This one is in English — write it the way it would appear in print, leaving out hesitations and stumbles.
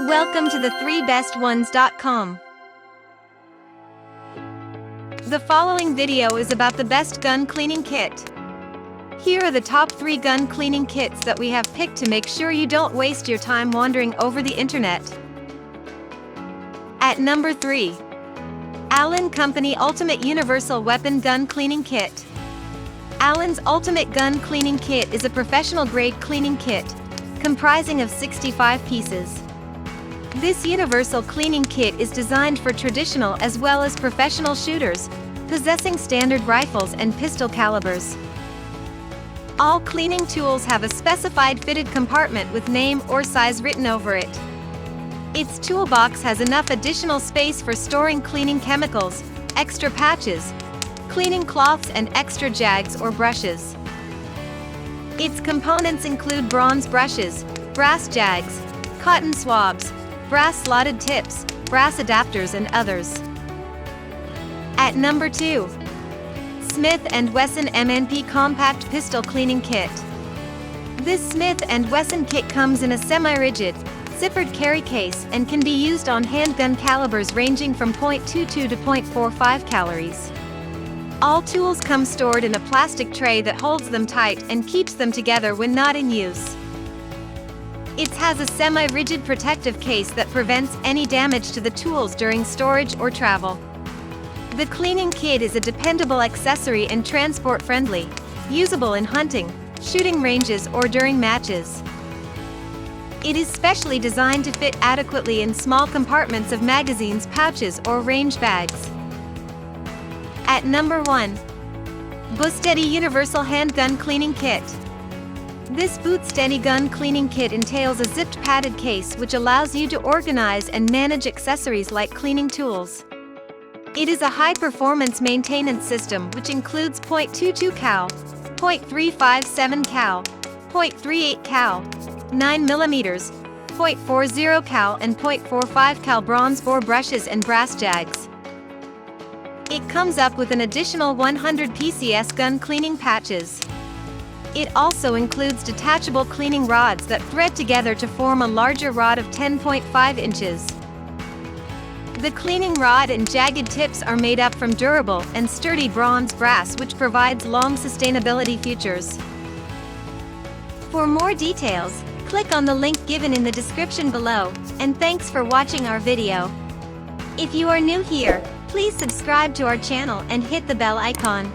Welcome to the 3bestones.com. The following video is about the best gun cleaning kit. Here are the top 3 gun cleaning kits that we have picked to make sure you don't waste your time wandering over the internet. At number 3. Allen Company Ultimate Universal Weapon Gun Cleaning Kit. Allen's Ultimate Gun Cleaning Kit is a professional-grade cleaning kit, comprising of 65 pieces. This universal cleaning kit is designed for traditional as well as professional shooters, possessing standard rifles and pistol calibers. All cleaning tools have a specified fitted compartment with name or size written over it. Its toolbox has enough additional space for storing cleaning chemicals, extra patches, cleaning cloths and extra jags or brushes. Its components include bronze brushes, brass jags, cotton swabs, brass slotted tips, brass adapters and others. At number 2. Smith & Wesson M&P Compact Pistol Cleaning Kit. This Smith & Wesson kit comes in a semi-rigid, zippered carry case and can be used on handgun calibers ranging from .22 to .45 calories. All tools come stored in a plastic tray that holds them tight and keeps them together when not in use. It has a semi-rigid protective case that prevents any damage to the tools during storage or travel. The cleaning kit is a dependable accessory and transport-friendly, usable in hunting, shooting ranges or during matches. It is specially designed to fit adequately in small compartments of magazines, pouches or range bags. At number 1. BOOSTEADY Universal Handgun Cleaning Kit. This BOOSTEADY gun cleaning kit entails a zipped padded case which allows you to organize and manage accessories like cleaning tools. It is a high-performance maintenance system which includes .22 cal, .357 cal, .38 cal, 9mm, .40 cal and .45 cal bronze bore brushes and brass jags. It comes up with an additional 100 PCS gun cleaning patches. It also includes detachable cleaning rods that thread together to form a larger rod of 10.5 inches. The cleaning rod and jagged tips are made up from durable and sturdy bronze brass which provides long sustainability features. For more details, click on the link given in the description below, and thanks for watching our video. If you are new here, please subscribe to our channel and hit the bell icon.